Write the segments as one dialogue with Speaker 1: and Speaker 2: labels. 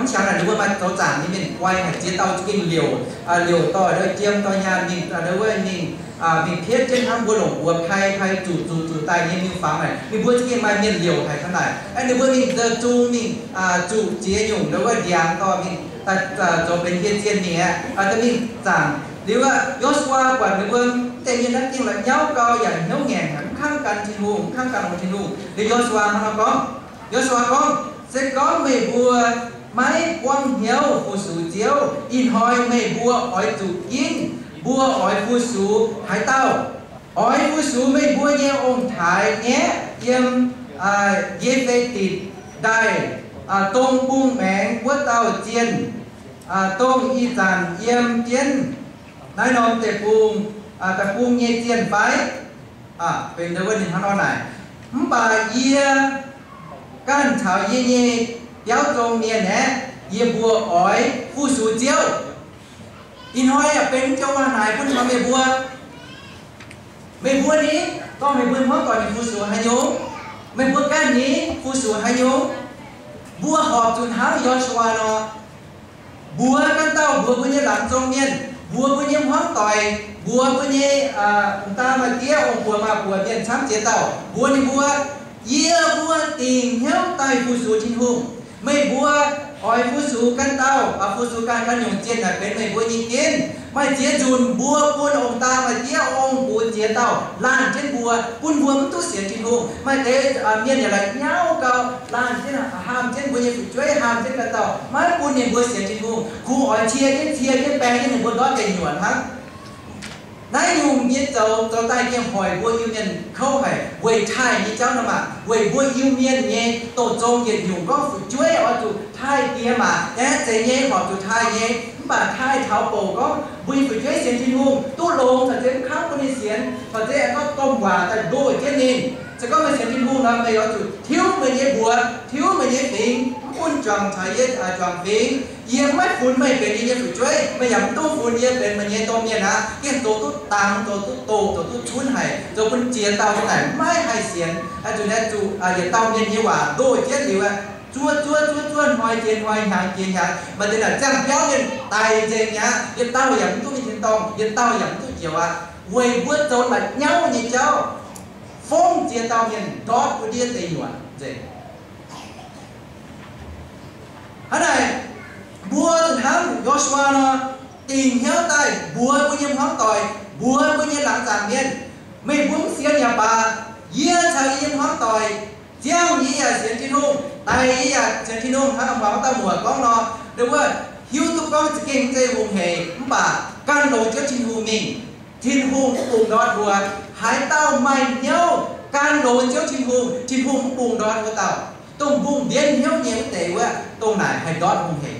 Speaker 1: món cháo là nếu mà tàu giảm thì mình quay hay chế tàu kinh liều to đôi chiêm to nhà mình đối với mình thiết trên thang bùa lồng bùa thay chủ tài như mình phá này mình bùa cái mai miền liều hay thế này anh nếu mình giờ mình chủ chế dùng đối với điang to mình cho bên kia trên mình mình giảm nếu mà Joshua và nếuแต่ยังนั้นจริงlà nhau caoอย่างnhau nghèo khăng cần trên hùng thì Joshua nó có sẽ có mấy bùa máy quăng hiếu phù sủ chiếu in hỏi mấy bùa hỏi chủ yên bùa hỏi phù sủ hải tao hỏi phù sủ mấy bùa nhé ông thái nhé yếm dễ về tịt đài tông bung mẹn của tao chiên tông y giàn yếm chiên nói nôm tệ bungแต่ปุ้งเงี้ยเจียนไปเป็นเรื่องนี้ท่านว่าไหนบ่าเยี่ยการชาวเยี่ยเย้าตรงเนี่ยนะเยี่ยบัวอ้อยผู้สูเจียวอินห้อยเป็นเจ้าว่าไหนพูดมาไม่บัวนี้ก็ไม่บัวเพราะก่อนผู้สูหายโยไม่บัวก้านนี้ผู้สูหายโยบัวหอบจุนหายอชวานอบัวกันเต้าบัวเนี่ยหลังตรงเนี่ยบัวเนี่ยห้องต่อยบัวเนี่ยตามาเตี้ยองบัวมาบัวเนี่ยช้ำเจี๊ยเต่าบัวนี่บัวเยี่ยบัวติ่งเหี้ยวไตผู้สูทิ้งหุ่งไม่บัวอ้อยผู้สูกันเต่าผู้สูการกันหยงเจี๊ยน่ะเป็นไม่บัวยิงกินไม่เจี๊ยจุนบัวปุ่นองตามาเตี้ยองบัวเจี๊ยเต่าล้านเช่นบัวปุ่นบัวมันตู้เสียทิ้งหุ่งไม่เตะเมียนอะไรเงาเก่าล้านเช่นห้ามเช่นบัวยังช่วยห้ามเช่นกันเต่าไม่ปุ่นเนี่ยบัวเสียทิ้งหุ่งคู่อ้อยเชียร์แปลงที่หนึ่งบัวร้อนเป็นหยวนทั้งนายยุงยิ่งเจ้าใต้เงี้ยหอยบัวยูเมียนเข้าให้เวยไทยนี่เจ้าหน้ามาเวยบัวยูเมียนเนี่ยโตโจงเย็นยุงก็ฝึกช่วยเอาจุไทยเกียมาเนี่ยเจเนี่ยหอบจุไทยเนี่ยบ่าไทยเท้าโปก็บุยฝึกช่วยเสียงชินุงตู้ลงแต่เจ้าข้าวคนนี้เสียงพอเจ้าก็ต้มหวานแต่โดยเจ้านี่จะก็มาเสียงชินุงนะไม่เอาจุทิ้วไม่เนี่ยบัวทิ้วไม่เนี่ยปิงปุ่นจังไทยเย็ดจังปิงยังไม่ฝุ่นไม่เป็นยังฝึกช่วยไม่อยากตู้ฝุ่นยังเป็นมันยังต้มเนี่ยนะเกี่ยตัวตู้ตังตัวตู้โตตัวตู้ชุนให้ตัวปุ่นเจียเตาที่ไหนไม่ให้เสียงจุดนี้จุอย่าเตาเนี่ยนี่ว่าโดยเจ้าหรือว่าchua hoài tiền hoài hàng mà đây là trang kéo lên tài tiền nhá yên tao giảm tôi trên tông yên tao giảm tôi chiều quay bước trốn là nhau như cháu phong chia tao nhìn đó của điên tây nhọn gì thế này bùa từ tháng Joshua nó tìm hiếu tay bùa của những hóng tỏi bùa của những lãng giảng miên mấy bún xiên nhà bà yết thay những hóng tỏi gieo ý xiên trên hông tại ý xiên trên hông hắn bảo ta mùa con nó được không hiếu tụi con sẽ kinh tế hùng hề bà can đồ trước trên hùng mình trên hùng cùng đọt bùa hãy tao mày nhau can đồ trước trên hùng cùng đọt của tao tông vùng biến hiếu nhiều tệ quá tông này hay đọt hùng hề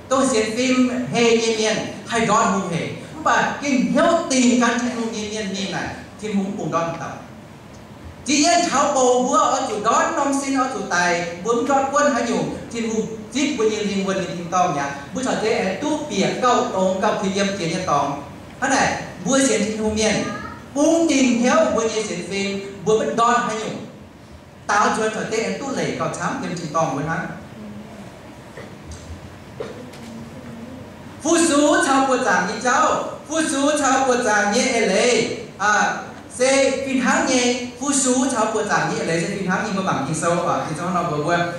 Speaker 1: tôi xem phim hề nhiên nhiên hay đọt hùng hề bà kinh hiếu tìm can trên hùng nhiên nhiên như này trên hùng cùng đọt của tao chỉ yên cháu bầu bữa ở chủ đón nông sinh ở chủ tài bướm đón quân hay dùng thiên hùng zip của nhiên thiên quân thiên tòng nhá bữa trò thế tu bìa câu tống câu thì yếm tiền nhân tòng thế này bữa diễn thiên hùng miền bung tìm theo bữa nhiên diễn phim bữa bất đón hay dùng tao cho trò thế tu lệ câu chám yếm thiên tòng với hắn phu sú cháu của giảng như cháu phu sú cháu của giảng như lệ sẽ phim tháng nhé phu sú cháu của giảng như lấy sẽ phim tháng như có bằng kinh sâu nó vừa vừa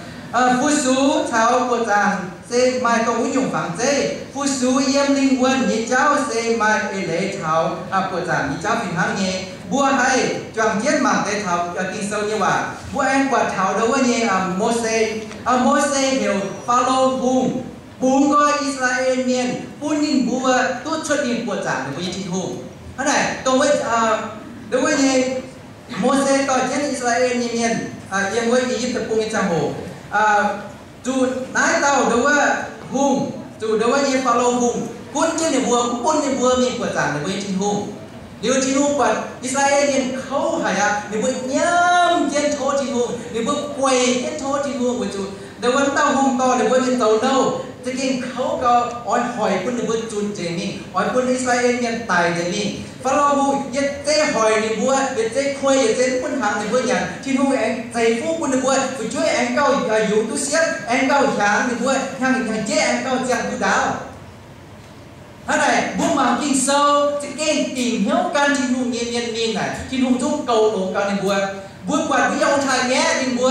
Speaker 1: phu sú cháu của giảng sẽ mai công ứng dụng phẳng sẽ phu sú yếm linh quân như cháu sẽ mai lấy cháu của giảng như cháu phim tháng nhé bùa hay chọn thiết mạng để cháu kinh sâu như vậy bùa em quả cháu đâu như Moses hiểu follow bùng coi Israel miền bùn nhìn bùa tốt xuất hiện của giảng được với chính hùng thế này tôi với đối với như Moses tỏi trên Israel như nhiên em với Egypt tập trung trong hồ chủ nái tàu đối với hùng chủ đối với như Pharaoh hùng quân trên này vua miền của giảng đối với chính hùng nếu chính hùng của Israel miền khâu hải nếu với nhâm trên thô chính hùng nếu với quay trên thô chính hùng của chủ เดี๋ยววันเต้าหงต่อเดี๋ยววันเต้าเน่าจะกินเขาก็อ้อยหอยปุ่นเดี๋ยววันจุนเจมิอ้อยปุ่นอิสราเอลยังตายเจมิฟาโรห์บุยัดเจ้หอยในบัวยัดเจ้คุยยัดเจ้ปุ่นหางในบัวอย่างที่นู่นเองใจฟูปุ่นในบัวไปช่วยเองเก้าอยู่ตุเสียเองเก้าหางในบัวหางเจ้เองเก้าจังตุดาวท่านไหนบุ้มมากินโซ่จะเก่งติ่งเหี้ยวกันที่นู่นเย็นมีไหนที่นู่นทุกเกาหลงกันในบัวบุญกว่าวิญญาณไทยแง่ดินบัว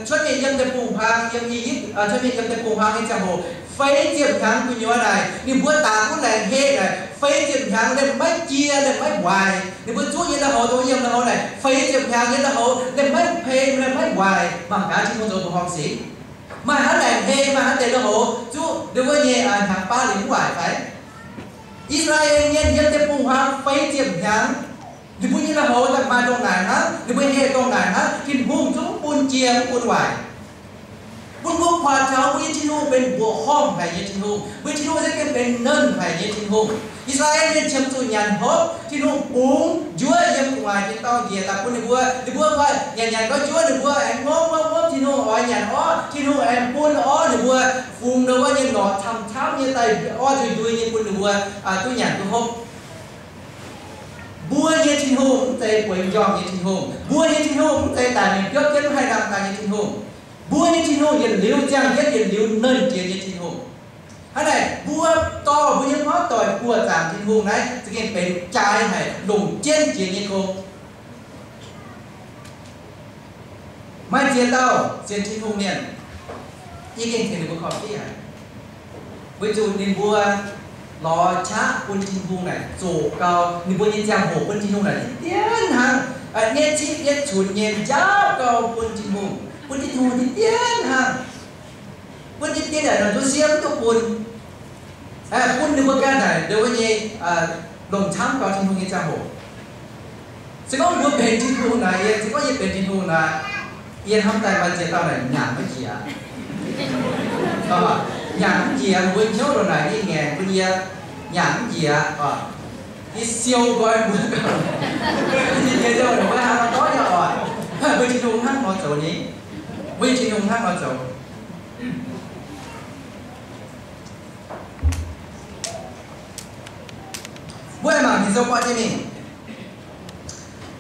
Speaker 1: ช่วยมียังจะปลูกพังยังมียิบช่วยมียังจะปลูกพังให้จังโหไฟเจียบทั้งคุณย้อนไหนนี่บัวตาคุณแหลงเฮไหนไฟเจียบทั้งเลยไม่เจียเลยไม่วายนี่บัวช่วยยันละโหตัวยังละโหไหนไฟเจียบทั้งยันละโหเลยไม่เพลเลยไม่วายบางการที่คุณโดนตัวห้องสีมาหาแหลงเฮมาหาเตละโหจู่เดี๋ยวว่าเย่ทางป้าหรือวายไปอิสราเอลเนี่ยยังจะปลูกพังไฟเจียบทั้งดิบุญยี่ละโหแต่มาตรงไหนนะดิบุญเฮตรงไหนนะกินหุ่งทุกปุ่นเจียปุ่นไหวปุ่นพวกควาเช้าวิจินูเป็นบัวห้องไผ่ยินูวิจินูจะเป็นเนินไผ่ยินูอิสราเอลเนี่ยเชื่อมตัวยันพบที่นูปุ้งจั่วยังไหวที่ต้องเกี่ยแต่ปุ่นดิบัวว่ายันก็จั่วดิบัวแอนงงที่นูอ๋อยันอ๋อที่นูแอนปุ่นอ๋อดิบัวฟุงเดี๋ยวว่ายันหนอทำช้ำยันไตอ๋อดุยยันปุ่นดิบัวตัวยันตัวพบบัวเยทินโฮมใจป่วยยอมเยทินโฮมบัวเยทินโฮมใจตายเนี่ยเกิดขึ้นให้ร่างกายเยทินโฮมบัวเยทินโฮมยันเลี้ยวจังยันเลี้ยวเนินเจียเยทินโฮมอะไรบัวต่อบัวยังเพาะต่อยบัวจางทินโฮมนั้นจะเกิดเป็นใจให้ลงเจียนเจียเยทินโฮมไม่เจียเต้าเจียทินโฮมเนี่ยยิ่งเก่งถึงบัวขอบที่ไหนวิจูนินบัวรอช้าปุ่นทินพุงไหนโจเกานี่ปุ่นยินจางโหปุ่นทินพุงไหนเตี้ยนหางเนี่ยชิดเนี่ยฉุนเนี่ยจ้าเกาปุ่นทินพุงปุ่นทินพุงที่เตี้ยนหางปุ่นที่เตี้ยนเนี่ยเราตัวเสียมตัวปุ่นปุ่นนึกว่ากันไหนเดี๋ยววันนี้ลงช้ำเกาทินพุงยินจางโหซึ่งก็บัวเป็นทินพุงไหนซึ่งก็ยังเป็นทินพุงนะเย็นทำใจมาเจตาไหนหยาบไม่เกี่ยnhãn dìa với nhớ rồi này đi nghe bây giờ nhãn dìa đi siêu coi bữa cầu đi nghe rồi nó mới nó có cho rồi bây chị hùng hát nó chỗ nhỉ bây chị hùng hát nó chỗ bữa mà thì sao qua cho mình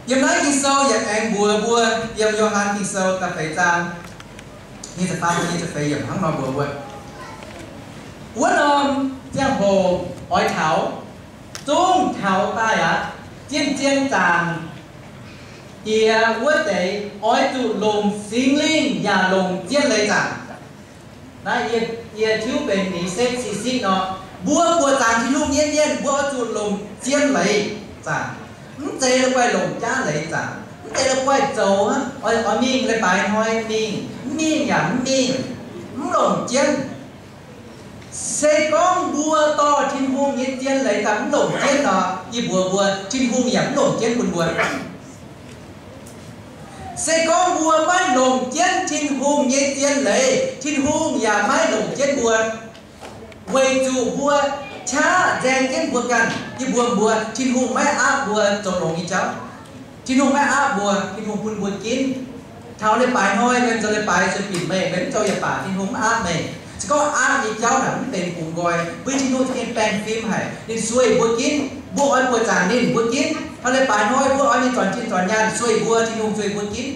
Speaker 1: giờ nói thì sao giờ anh bùa giờ vô han thì sao ta phải trang như là ta như là phải giờ hắn nói bùa quân giang hồ ói thảo trung thảo tai chiên chiên tràng kia quân để ói tụ lồng sinh linh và lồng chiên lấy tràng đấy ye thiếu bên ní xếp xí nó bua tràng thì luôn nhiên bua tụ lồng chiên lấy tràng chế là quay lồng cha lấy tràng chế là quay dầu á ói miên lấy bài nói miên nhảm miên lồng chiên sẽ có bùa to trên hung nhiệt tiên lấy tắm lồng tiên nó y bùa trên hung nhắm lồng tiên buồn buồn sẽ có bùa mai lồng tiên trên hung nhiệt tiên lấy trên hung nhà mai lồng tiên buồn quay chủ bùa cha rèn tiên bùaกันy bùa trên hung mai áp bùa trộn lồng như cháu trên hung mai áp bùa trên hung buồn buồn kín tháo lên bài hoi lên cho lên bài cho pin mày đến cho nhà bà trên hung áp màyก็อ้างอีกเจ้าหนังเป็นกลุ่มกอยเพื่อที่นู่นที่แปลงฟิล์มให้นี่ช่วยบัวกินบัวอ้อยบัวจางนี่บัวกินถ้าเลยป่าน้อยบัวอ้อยนี่ตอนชิ้นตอนยานช่วยบัวที่นู่นช่วยบัวกิน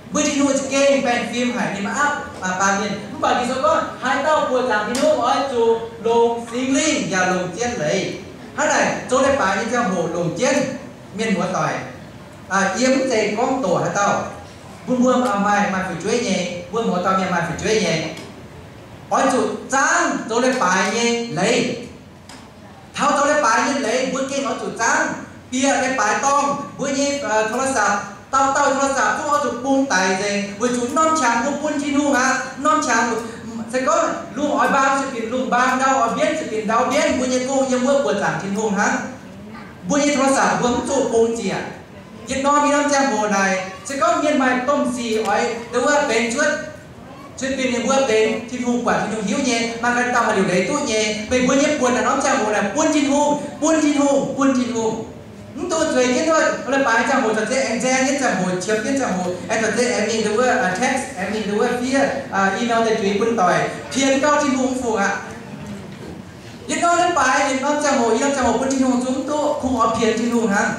Speaker 1: เพื่อที่นู่นจะเก่งแปลงฟิล์มให้นี่มาอัพปาเงินบางทีเขาก็หายเต้าบัวจางที่นู่นอ้อยจูลงซิงลิงอย่าลงเจี้ยนเลยถ้าไหนโจเลยป่านี่จะโหลงเจี้ยนเมียนหัวต่อยเยี่ยมใจก้องตัวให้เต้าบัวเอาไม้มาฝึกช่วยเย่บัวหัวเต้าเนี่ยมาฝึกช่วยเย่ói chủ trang tôi lấy bài nhé lấy thao tôi lấy bài nhé lấy bữa kia ói chủ trang bia lấy bài tông bữa nhéโทรศัพท์taoโทรศัพท์พวกói chủ buông tài gì bữa chủ non chàngพวกbuôn chi nu hả non chàng sẽ có luôn ói bao sẽ tiền luôn bao đau ói biết sẽ tiền đau biết bữa nhé côยังbữa buồn giảm thiên hùng hả bữa nhé โทรศัพท์bữa chủ buông chi àยินน้อยมีน้ำแจ่มโบนายsẽ có miên maiต้มซีói เรียกว่าเป็นชุดช่วยเป็นในบัวเป็นที่หูกว่าที่หูหิวเย่มากันตามมาเดี๋ยวไหนตู้เย่ไปบัวเย่ปวนแต่น้องเจ้าโมนะปวนจินหูปวนจินหูปวนจินหู tôi chơi cái thôi là bài chẳng hồ thật thế em gen nhất chẳng hồ chiếm nhất chẳng hồ em thật thế em nhìn được text em nhìn được phía email để tùy quân tỏi phiền cao trên hùng phụ ạ những con lên bài thì nó chẳng hồ quân trên hùng chúng tôi không có phiền trên hùng hả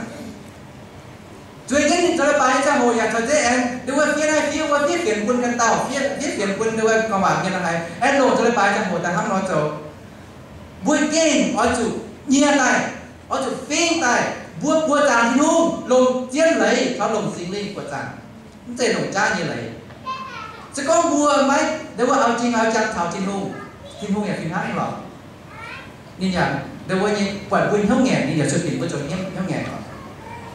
Speaker 1: chơi nhất thì cho bài chẳng hồ thật thế em được phía này phía qua phía phiền quân căn tàu phía phiền quân được còn bảo như là này em đồ cho bài chẳng hồ ta hăng nói chỗ vui game ở chủ nhiều này ở chủ phim này bua chàng thiên hùng lồng chiến lấy theo lồng sinh linh của chàng không thể lồng cha như lấy sẽ có bua mấy nếu mà áo chàng thảo thiên hùng là phim hát hả nên nhỉ nếu mà như quản quân không nghèo thì giờ sự tình của chỗ không nghèo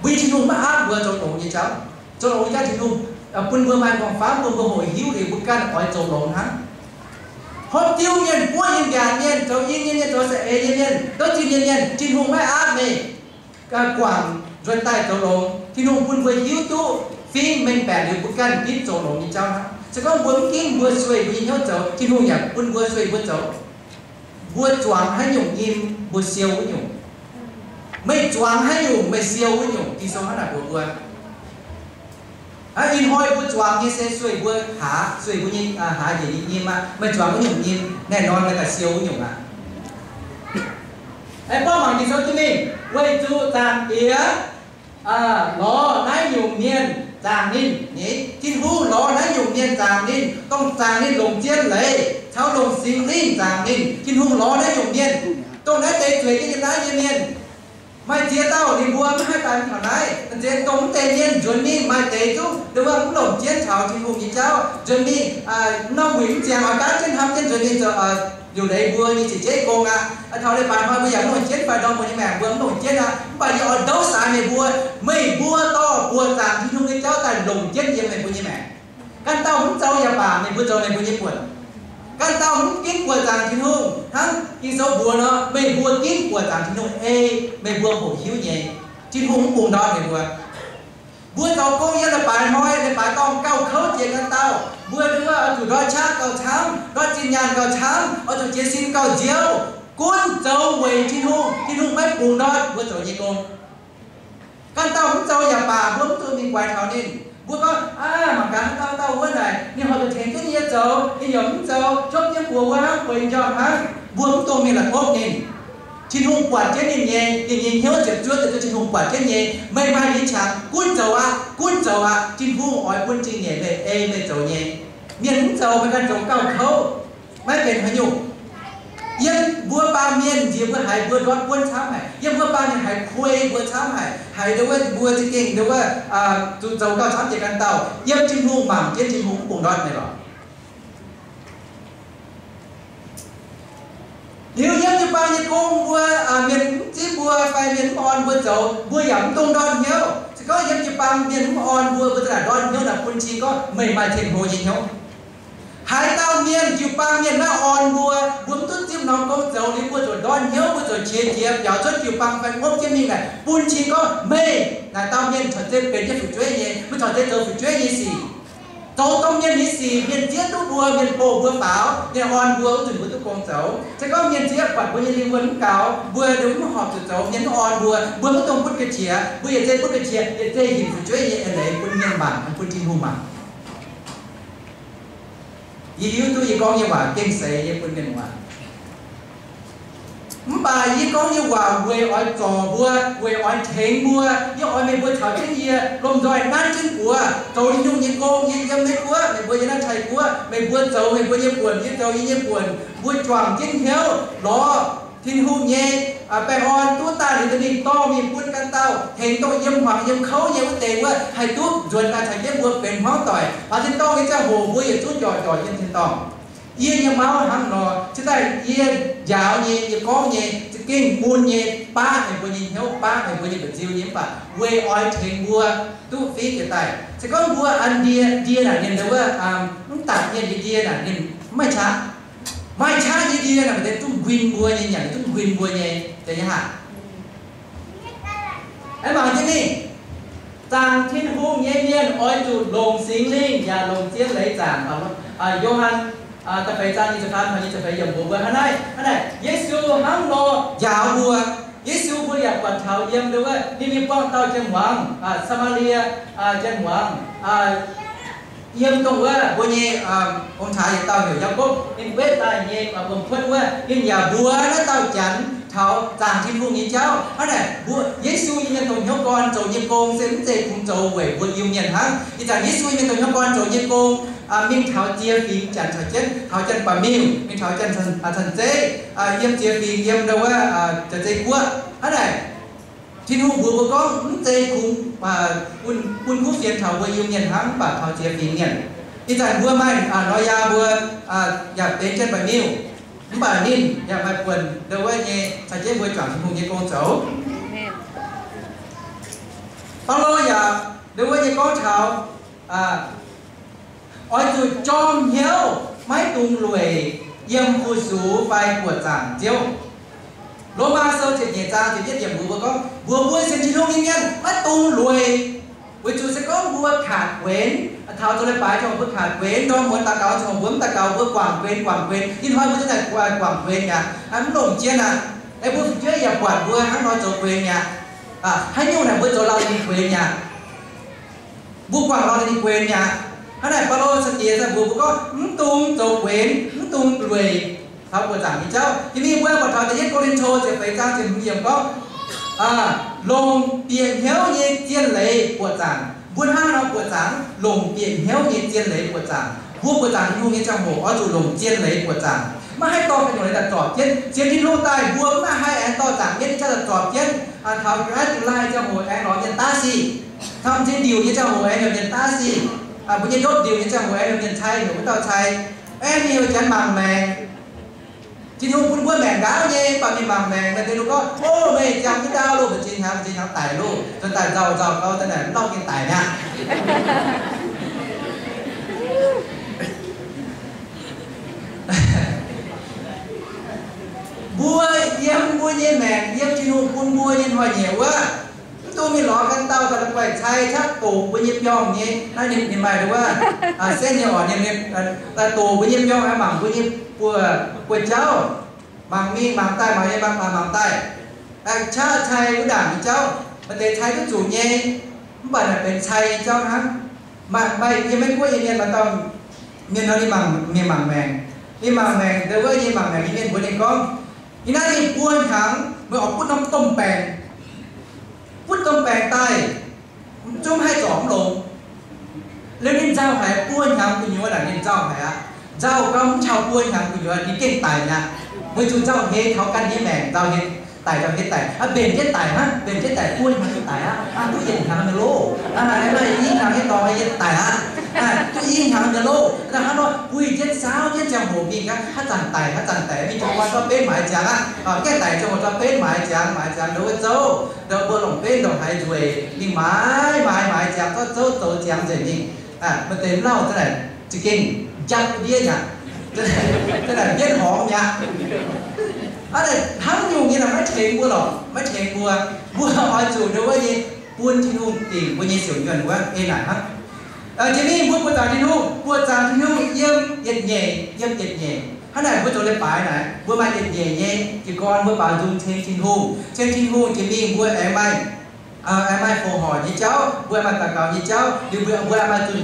Speaker 1: vì thiên hùng mà áp vừa chỗ lồng như cháu chỗ lồng như cháu thiên hùng quân vừa mai còn phá quân vừa hội hiếu thì quân can ở chỗ lồng hắn họ tiêu nhiên bua nhiên gà nhiên chỗ yên nhiên chỗ sẽ yên nhiên đó chỉ nhiên thiên hùng mới áp này quảng rồi tại chỗ lồng thì nông quân với yếu tố phim mình bẻ được bukan ít chỗ lồng như cháu sẽ có bốn kinh vừa xuôi với nhau chỗ thì nông nhà quân vừa xuôi vừa chỗ vừa choáng hay nhung im vừa siêu với nhung mấy choáng hay nhung mấy siêu với nhung thì sao nó là vừa in hoi vừa choáng như sẽ xuôi vừa há xuôi vừa như há gì như mà mấy choáng với nhung im nè non là siêu với nhung em bao bằng thì sao chứ mình quay chú tàn tía lo nái dùng nhiên tàng ninh nhỉ thiên hú lo nái dùng nhiên tàng ninhต้องtàng ninh lồng chiến lấy tháo lồng sinh linh tàng ninh thiên hú lo nái dùng nhiênต้องnái tê chuối cái nái nhiên nhiên mai chia tao thì bua hai cái thằng này chế tống tê nhiên chuẩn mi mai tê chú đúng không cũng lồng chiến thảo thiên hú như cháu chuẩn mi nó nguyễn chèn ở cá trên hầm trên chuẩn mi dù đấy vừa như chỉ chết con thao đây bạn thôi bây giờ nó chết phải đâu mà những mẹ vừa nó chết bây giờ đấu xài này bua to bua tàng thì không cái cháu tài lồng chết nhiều này của như mẹ căn tao không cháu nhà bà này vừa trâu này vừa như quần căn tao không kín của tàng thì không hắn khi sau bua nó mày bua kín của tàng thì không mày bua hổ hiếu nhẹ chứ không buồn đó này bua tao có nghĩa là bài nói là bài tao cao khấu chuyện căn tao bua nữa ở chủ đôi chắc cao thám đôi chín nhàn cao thám ở chủ chế xin cao diêu cuốn châu về thiên hùng mấy buồn đó bua châu như con căn tao cũng châu nhà bà bướm tôi mình quay thảo nên bua có mà cả tao bữa này nhưng họ được thấy cái gì châu thì giống châu chốt những bùa quá quên cho hả bướm tôi mình là tốt nên thiên hùng quả chết nhìn nhẹ nhìn nhớ chật chúa từ thiên hùng quả chết nhẹ mây mai đi chạm cuốn dầu thiên hùng hỏi quân trình nhẹ về về dầu nhẹ miền dầu với căn dầu cao khâu mấy bên hay nhung yên vua ba miền gì vừa hải vừa đón quân thám hải yên vua ba miền hải khuê vừa thám hải đâu có vua chỉ kinh đâu có dầu cao thám chỉ căn tàu yên thiên hùng mảng trên thiên hùng cùng đón này rồi nếu như bao nhiêu con vua miền chỉ vua phải miền on vua dầu vua giảm tung đòn nhau chỉ có như bao miền on vua là đòn nhau là quân chi có mấy mai thành hồ gì nhau hai tao miền chịu bao miền nó on vua vốn tốt chim nó có dầu đi vua rồi đòn nhau vua rồi chia giáo cho chịu bằng phải ngốc chứ mình này quân chi có mê là tao miền thật sựเป็นที่ฝึกช่วยเนี่ยไม่thật sựเจอฝึกช่วยเนี่ยสิTàu tông nhân lý xì, miền chiết lúc bùa, miền bồ bùa báo, miền hòn bùa từng bùa công cháu. Sẽ có miền chiết quản bùa nhân lý vấn cáo, bùa đúng họp từ cháu, miền hòn bùa mất tông bút cái chìa, bùa giờ chơi bút cái chìa, giờ chơi hình phải chơi như lấy quân nhân bản, quân thiên hùng bản. Ý yếu tôi gì con như quả, kinh sệ như quân nhân bản. Bà ý có như quả quê ỏi trò bùa, quê ỏi thèn bùa, như ỏi mày bùa thảo chân gì, lồng rồi nát chân bùa, trâu đi nhung như cô, như dâm mấy bùa, mày bùa như nát thầy bùa, mày bùa trâu, mày bùa như buồn, như trâu như buồn, bùa choàng chân héo, đó, thiên hùng nhẹ, bè hòn, tú ta thì tình to, mình buôn căn tao, thèn to dâm hoặc dâm khấu như cái tiền bùa, hay tú, ruột ta thầy dâm bùa bền hóa tỏi, và thiên to cái cha hồ bùa như tú trò như thiên to. Yên như máu hắn nó, chứ ta yên, giáo nhẹ, có nhẹ, kinh buôn nhẹ, ba ngày vừa nhìn nhau, ba ngày vừa nhìn được diêu nhiễm và quê oi thành vua tu phí cái tài, sẽ có vua ăn dia là nhìn đâu á, nó tạm nhiên dia là nhìn mai cha như dia là để tu win vua như nhảy, tu win vua nhẹ, thế hả? Em bảo thế này, chàng thiên hùng nhẹ nhiên oi chủ lồng sinh linh, nhà lồng chiến lấy chàng và Johann ta phải ra như thế nào, như thế phải dùng bùa này, Giêsu hắn lo giáo bùa, Giêsu bữa giờ quạt thảo yếm đúng không? Đi đi bong tàu chân hoàng, Samaria chân hoàng, yếm công quá, bữa nhé ông thầy tàu hiểu giao cốt, nên biết tài nhé và bầm phân quá, nên nhà bùa nó tàu chắn thảo tàng thiên hùng như cháu, thế này bùa Giêsu như nhân tông nhau con trầu như công sẽ cũng cùng trầu về bùa yêu nhận hăng, thì rằng Giêsu như tông nhau con trầu như công mình thảo chia phim chặt thảo chết thảo chân bà miêu mình thảo chân thần tế yếm chia phim yếm đâu á chân tế quá thế này thiên hùng bùa con tế cùng quân quốc phiền thảo bùa yêu nhận hăng và thảo chia phim nhận thì rằng bùa mai nói ra bùa nhập đến chân bà miêu bà nín nhập bài quần đâu á nhé thảo chết bùa chọn thiên hùng như con cháu bao lâu giờ đâu á nhé con thảo ôi tôi chom hiếu máy tung lùi yếm phu sú vai của giảng chiếu lô ma sơ thiệt nhẹ trang thì biết điểm bùa có bùa xem chi lông nhân máy tung lùi với chú sẽ có bùa khát quên thao cho lên bài cho bùa khát quên đó muốn ta cáo cho muốn ta cáo bùa quảng quên nhưng hỏi bùa thế này quảng quên nhà hắn lồng chia nè cái bùa chơi giờ quảng bùa hắn nói cho quên nhà hay nhiều này bùa cho lao đi quên nhà bùa quảng lao đi quên nhà thế này Paulo sẽ chia ra bùa có tung trầu quên tung lùi thao của giảng như cháu thì vì bữa còn thaoจะยึด Corinto จะไปจ้างถึงเยี่ยมก็ลงเปลี่ยนเหี้ยวเย็นเจียนเลยปวดจังบุญห้าเราปวดจังลงเปลี่ยนเหี้ยวเย็นเจียนเลยปวดจังบัวปวดจังที่ลูกนี้จังโหอ้อจู่ลงเจียนเลยปวดจังมาให้ต่อกันอยู่ในแต่จอบเจียนที่ลูกตายบัวมาให้แอนต่อจังเย็นจะจอบเจียนเท้าแอนไล่จังโหแอนร้อนเย็นตาสิทำเจียนดิวเย็นจังโหแอนเย็นตาสิbây giờ đốt điều như chẳng của em nhận thay nữa tao thay em nhiều chẳng bằng mèn chỉ không quân quân mèn đá nhé bà mình bằng mèn mà thế nó có ô mày chẳng cái đau luôn mà trên hàng tải luôn trên tải giàu câu tên này nó cái tải nha bua như mèn yếm chỉ không quân bua như hoài nhiều quá tôiมีล้อกันเต้าแต่ละไปใช้ชักตูไปยิบย่องนี้นั่นนี่หมายถึงว่าเส้นย่อเนี่ยแต่ตูไปยิบย่องไอ้หม่ำไปยิบปัวเจ้าบางมีบางใต้บางยี่บางใต้ชาชัยผู้ด่างเจ้าประเทศไทยก็จู่เย่บ้านเป็นชัยเจ้านะมาไปยังไม่กลัวยังเนี่ยมันต้องเมียนเราที่มีหม่ำแมงนี่หม่ำแมงเดี๋ยวว่ายี่หม่ำแมงนี่เป็นบุญเองก็ที่นั่นนี่ป้วนถังเมื่อออกพูดน้ำต้มแปงพูดต้มแปลงใต้จุ่มให้สองลงแล้วนี่เจ้าหายป้วนทำคุณอยู่ว่านี่เจ้าหายเจ้าก็ชาวป้วนทำคุณอยู่ว่านี่เก่งไต่นะเมื่อจู่เจ้าเฮ็ดเขากันยี่แมงเจ้าเฮ็ดไต่เจ้าเฮ็ดไต่เบนเฮ็ดไต่ฮะเบนเฮ็ดไต่ป้วนทำไต่ตู้เย็นทำมันโล่อะไรไม่ยิ่งทำให้ต่อให้เฮ็ดไต่ตู้ยิ่งทำมันโล่แต่ถ้าเราคุยเจ็ดสาวเจ็ดจังโหมีกันถ้าจันไต่มีจังหวะก็เป็นหมายจังแก้ไต่จังหวะก็เป็นหมายจังโดยเจ้าเดี๋ยวเบอร์หลงเป็นดอกไม้จุยนี่หมายจังก็เจ้าโตจังเลยนี่มันเต็มเล่าเท่าไหร่จะกินจับเบี้ยเนี่ยเท่าไหร่เบี้ยหอมเนี่ยอะไรทั้งอยู่นี่นะไม่เทงบัวหรอกไม่เทงบัวอ้อยจู่ด้วยว่านี่ปุ้นที่นู่นตีปุ้นยี่เสียวเงินว่าเอ็นไหนฮะทีนี้บัวจางที่นู่นเยี่ยมเย็ดเย่ท่านไหนบัวโจเลยป่ายไหนบัวมาเย็ดเย่กี่ก้อนบัวป่าจุนเชนทินหูจะมีบัวไอ้ไม้โฟห่อยี่เจ้าบัวมาตะเกายี่เจ้าหรือบัวมาจุน